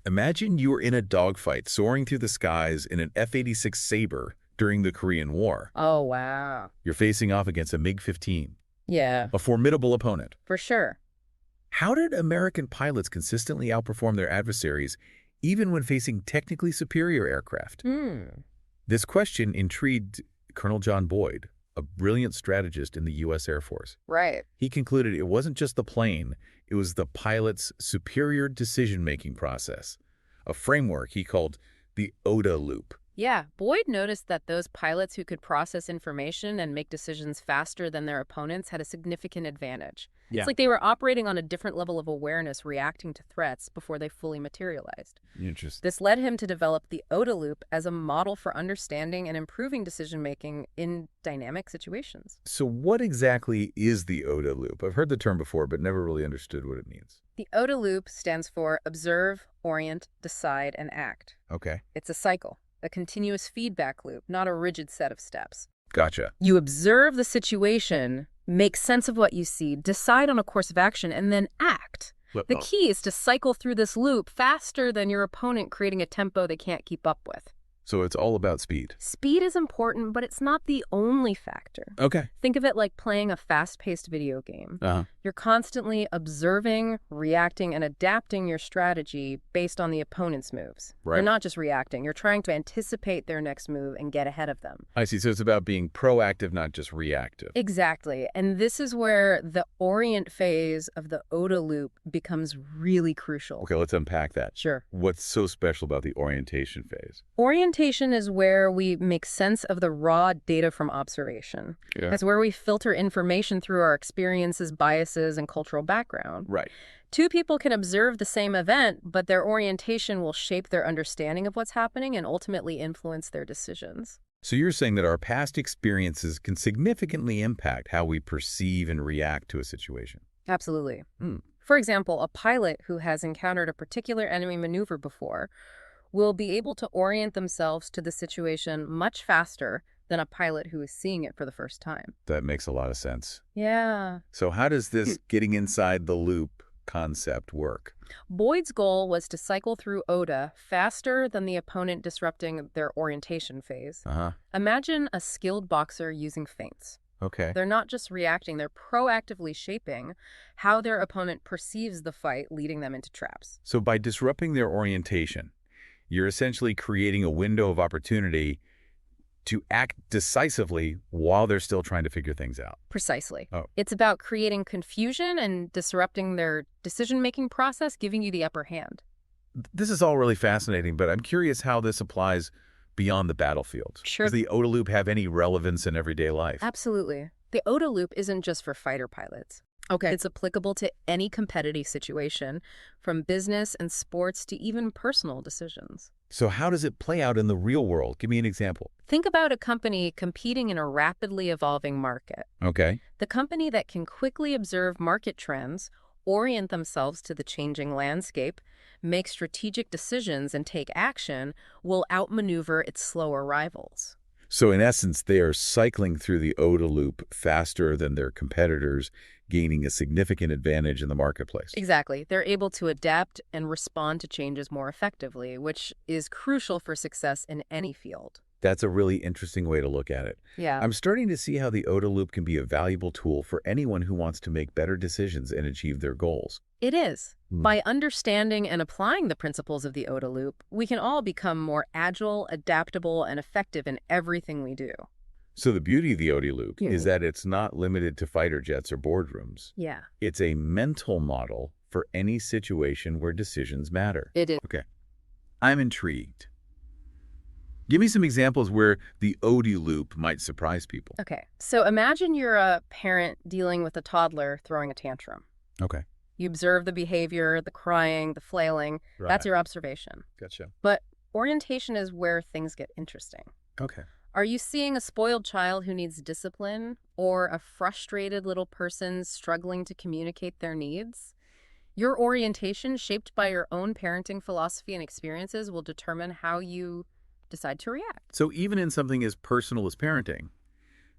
Imagine you are in a dogfight soaring through the skies in an F-86 Sabre during the Korean War. Oh, wow. You're facing off against a MiG-15, Yeah, a formidable opponent. for sure. How did American pilots consistently outperform their adversaries even when facing technically superior aircraft? Hmm. This question intrigued Colonel John Boyd, a brilliant strategist in the U.S. Air Force. Right. He concluded it wasn't just the plane, it was the pilot's superior decision-making process, a framework he called the OODA Loop. Yeah, Boyd noticed that those pilots who could process information and make decisions faster than their opponents had a significant advantage. Yeah. It's like they were operating on a different level of awareness, reacting to threats before they fully materialized. Interesting. This led him to develop the OODA Loop as a model for understanding and improving decision-making in dynamic situations. So what exactly is the OODA Loop? I've heard the term before, but never really understood what it means. The OODA Loop stands for Observe, Orient, Decide, and Act. Okay. It's a cycle, a continuous feedback loop, not a rigid set of steps. Gotcha. You observe the situation, make sense of what you see, decide on a course of action, and then act. The key is to cycle through this loop faster than your opponent, creating a tempo they can't keep up with. So it's all about speed. Speed is important, but it's not the only factor. Okay. Think of it like playing a fast-paced video game. You're constantly observing, reacting, and adapting your strategy based on the opponent's moves. Right. You're not just reacting. You're trying to anticipate their next move and get ahead of them. I see. So it's about being proactive, not just reactive. Exactly. And this is where the Orient phase of the OODA Loop becomes really crucial. Okay, let's unpack that. Sure. What's so special about the orientation phase? Orientation is where we make sense of the raw data from observation. Yeah. That's where we filter information through our experiences, biases, and cultural background. Right. Two people can observe the same event, but their orientation will shape their understanding of what's happening and ultimately influence their decisions. So you're saying that our past experiences can significantly impact how we perceive and react to a situation. Absolutely. Hmm. For example, a pilot who has encountered a particular enemy maneuver before will be able to orient themselves to the situation much faster than a pilot who is seeing it for the first time. That makes a lot of sense. Yeah. So how does this getting inside the loop concept work? Boyd's goal was to cycle through OODA faster than the opponent, disrupting their orientation phase. Imagine a skilled boxer using feints. Okay. They're not just reacting, they're proactively shaping how their opponent perceives the fight, leading them into traps. So by disrupting their orientation, you're essentially creating a window of opportunity to act decisively while they're still trying to figure things out. Precisely. Oh. It's about creating confusion and disrupting their decision-making process, giving you the upper hand. This is all really fascinating, but I'm curious how this applies beyond the battlefield. Sure. Does the OODA Loop have any relevance in everyday life? Absolutely. The OODA Loop isn't just for fighter pilots. Okay. It's applicable to any competitive situation, from business and sports to even personal decisions. So how does it play out in the real world? Give me an example. Think about a company competing in a rapidly evolving market. Okay. The company that can quickly observe market trends, orient themselves to the changing landscape, make strategic decisions, and take action will outmaneuver its slower rivals. So in essence, they are cycling through the OODA Loop faster than their competitors, gaining a significant advantage in the marketplace. Exactly. They're able to adapt and respond to changes more effectively, which is crucial for success in any field. That's a really interesting way to look at it. Yeah. I'm starting to see how the OODA Loop can be a valuable tool for anyone who wants to make better decisions and achieve their goals. It is. Hmm. By understanding and applying the principles of the OODA Loop, we can all become more agile, adaptable, and effective in everything we do. So the beauty of the OODA Loop is that it's not limited to fighter jets or boardrooms. Yeah. It's a mental model for any situation where decisions matter. It is. Okay. I'm intrigued. Give me some examples where the OODA Loop might surprise people. Okay. So imagine you're a parent dealing with a toddler throwing a tantrum. Okay. You observe the behavior, the crying, the flailing. Right. That's your observation. Gotcha. But orientation is where things get interesting. Okay. Are you seeing a spoiled child who needs discipline, or a frustrated little person struggling to communicate their needs? Your orientation, shaped by your own parenting philosophy and experiences, will determine how you decide to react. So even in something as personal as parenting,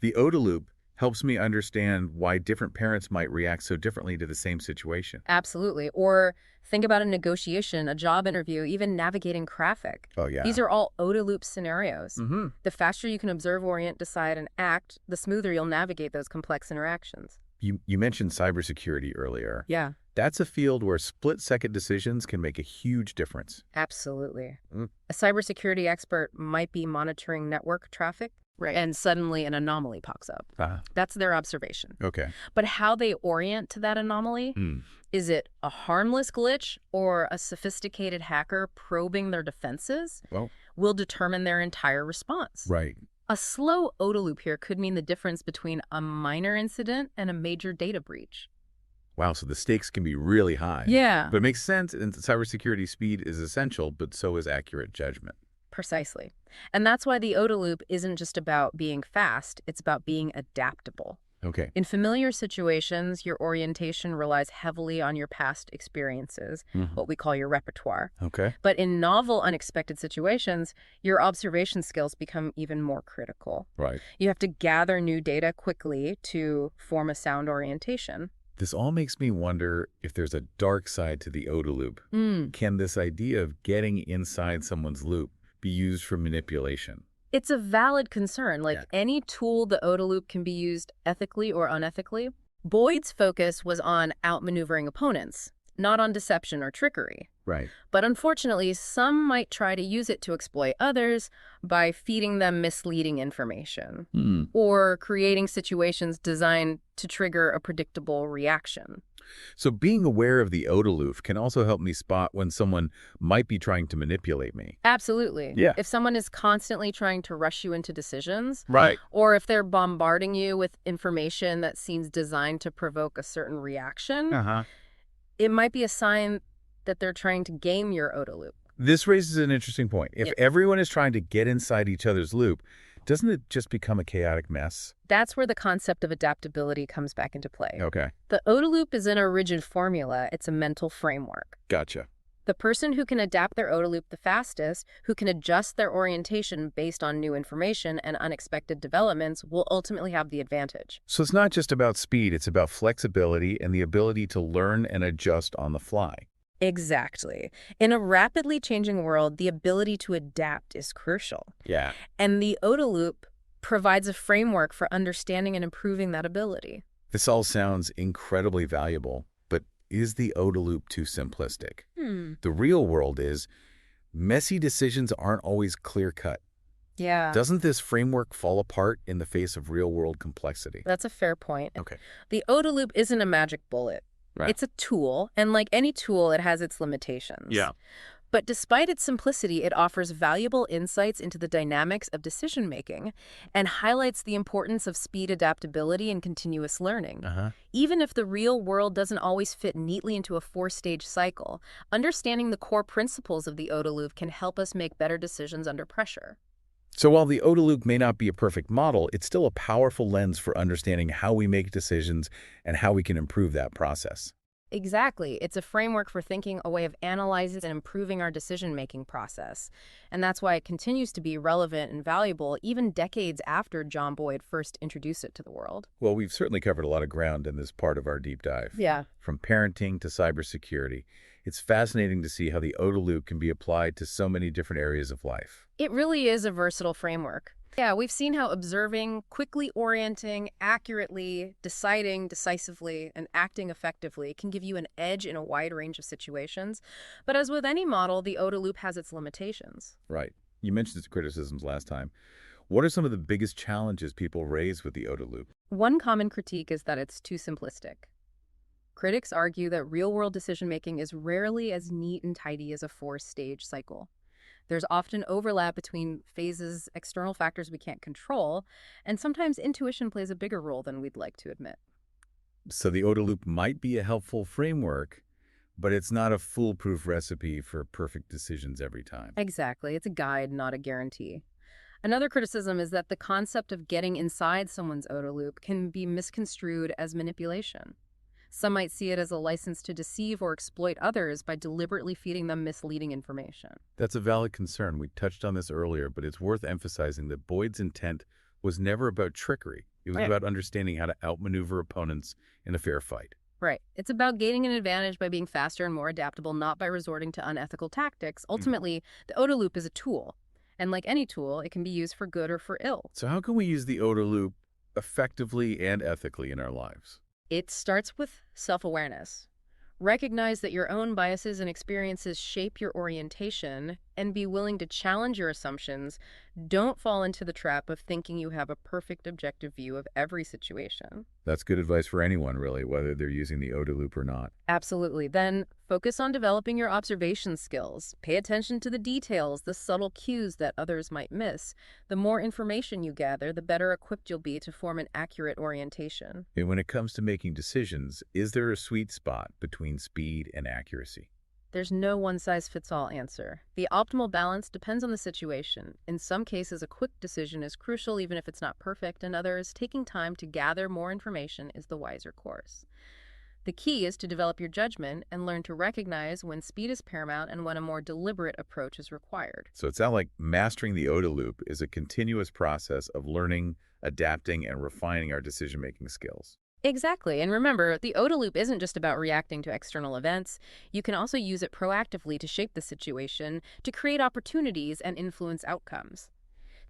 the OODA Loop Helps me understand why different parents might react so differently to the same situation. Absolutely. Or think about a negotiation, a job interview, even navigating traffic. Oh, yeah. These are all OODA Loop scenarios. Mm-hmm. The faster you can observe, orient, decide, and act, the smoother you'll navigate those complex interactions. You mentioned cybersecurity earlier. Yeah, That's a field where split-second decisions can make a huge difference. absolutely. Mm. A cybersecurity expert might be monitoring network traffic, right, and suddenly an anomaly pops up. That's their observation. Okay. But how they orient to that anomaly, Mm. is it a harmless glitch or a sophisticated hacker probing their defenses, Well, will determine their entire response. right. A slow OODA loop here could mean the difference between a minor incident and a major data breach. Wow, so the stakes can be really high. Yeah, But it makes sense, and cybersecurity speed is essential, but so is accurate judgment. precisely. And that's why the OODA loop isn't just about being fast, it's about being adaptable. Okay. In familiar situations, your orientation relies heavily on your past experiences, what we call your repertoire. Okay. But in novel, unexpected situations, your observation skills become even more critical. Right. You have to gather new data quickly to form a sound orientation. This all makes me wonder if there's a dark side to the OODA loop. Can this idea of getting inside someone's loop be used for manipulation? It's a valid concern. Like Yeah. any tool, the OODA loop can be used ethically or unethically. Boyd's focus was on outmaneuvering opponents, not on deception or trickery. Right. But unfortunately, some might try to use it to exploit others by feeding them misleading information or creating situations designed to trigger a predictable reaction. So being aware of the OODA loop can also help me spot when someone might be trying to manipulate me. Absolutely. Yeah. If someone is constantly trying to rush you into decisions, Right. or if they're bombarding you with information that seems designed to provoke a certain reaction, Uh-huh. it might be a sign that they're trying to game your OODA loop. This raises an interesting point. If Yeah. everyone is trying to get inside each other's loop, doesn't it just become a chaotic mess? That's where the concept of adaptability comes back into play. Okay. The OODA loop isn't a rigid formula, it's a mental framework. Gotcha. The person who can adapt their OODA loop the fastest, who can adjust their orientation based on new information and unexpected developments, will ultimately have the advantage. So it's not just about speed, it's about flexibility and the ability to learn and adjust on the fly. Exactly. In a rapidly changing world, the ability to adapt is crucial. Yeah. And the OODA loop provides a framework for understanding and improving that ability. This all sounds incredibly valuable, but is the OODA loop too simplistic? The real world is messy decisions aren't always clear-cut. Yeah. Doesn't this framework fall apart in the face of real-world complexity? That's a fair point. Okay. The OODA loop isn't a magic bullet. Right. It's a tool, and like any tool, it has its limitations. Yeah. But despite its simplicity, it offers valuable insights into the dynamics of decision-making and highlights the importance of speed, adaptability, and continuous learning. Even if the real world doesn't always fit neatly into a 4-stage cycle, understanding the core principles of the OODA loop can help us make better decisions under pressure. So while the OODA loop may not be a perfect model, it's still a powerful lens for understanding how we make decisions and how we can improve that process. Exactly. It's a framework for thinking, a way of analyzing and improving our decision-making process. And that's why it continues to be relevant and valuable even decades after John Boyd first introduced it to the world. Well, we've certainly covered a lot of ground in this part of our deep dive. Yeah. From parenting to cybersecurity. It's fascinating to see how the OODA loop can be applied to so many different areas of life. It really is a versatile framework. Yeah, we've seen how observing, quickly orienting, accurately, deciding decisively, and acting effectively can give you an edge in a wide range of situations. But as with any model, the OODA loop has its limitations. Right. You mentioned its criticisms last time. What are some of the biggest challenges people raise with the OODA loop? One common critique is that it's too simplistic. Critics argue that real-world decision-making is rarely as neat and tidy as a 4-stage cycle. There's often overlap between phases, external factors we can't control, and sometimes intuition plays a bigger role than we'd like to admit. So the OODA loop might be a helpful framework, but it's not a foolproof recipe for perfect decisions every time. Exactly. It's a guide, not a guarantee. Another criticism is that the concept of getting inside someone's OODA loop can be misconstrued as manipulation. Some might see it as a license to deceive or exploit others by deliberately feeding them misleading information. That's a valid concern. We touched on this earlier, but it's worth emphasizing that Boyd's intent was never about trickery. It was Right. about understanding how to outmaneuver opponents in a fair fight. Right. It's about gaining an advantage by being faster and more adaptable, not by resorting to unethical tactics. Mm. Ultimately, the OODA loop is a tool. And like any tool, it can be used for good or for ill. So how can we use the OODA loop effectively and ethically in our lives? It starts with self-awareness. Recognize that your own biases and experiences shape your orientation and be willing to challenge your assumptions. Don't fall into the trap of thinking you have a perfect objective view of every situation. That's good advice for anyone, really, whether they're using the OODA loop or not. Absolutely. Then focus on developing your observation skills. Pay attention to the details, the subtle cues that others might miss. The more information you gather, the better equipped you'll be to form an accurate orientation. And when it comes to making decisions, is there a sweet spot between speed and accuracy? There's no one-size-fits-all answer. The optimal balance depends on the situation. In some cases, a quick decision is crucial even if it's not perfect. In others, taking time to gather more information is the wiser course. The key is to develop your judgment and learn to recognize when speed is paramount and when a more deliberate approach is required. So it sounds like mastering the OODA loop is a continuous process of learning, adapting, and refining our decision-making skills. Exactly. And remember, the OODA loop isn't just about reacting to external events. You can also use it proactively to shape the situation, to create opportunities and influence outcomes.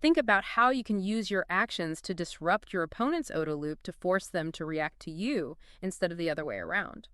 Think about how you can use your actions to disrupt your opponent's OODA loop to force them to react to you instead of the other way around.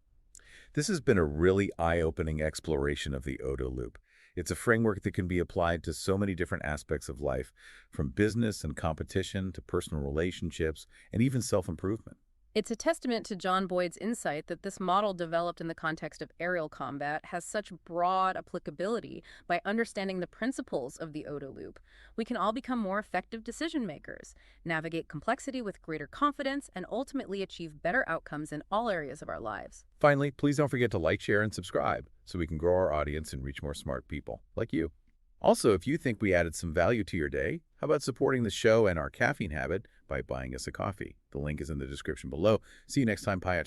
This has been a really eye-opening exploration of the OODA loop. It's a framework that can be applied to so many different aspects of life, from business and competition to personal relationships and even self-improvement. It's a testament to John Boyd's insight that this model developed in the context of aerial combat has such broad applicability. By understanding the principles of the OODA loop, we can all become more effective decision makers, navigate complexity with greater confidence, and ultimately achieve better outcomes in all areas of our lives. Finally, please don't forget to like, share, and subscribe so we can grow our audience and reach more smart people like you. Also, if you think we added some value to your day, how about supporting the show and our caffeine habit by buying us a coffee? The link is in the description below. See you next time, Payat.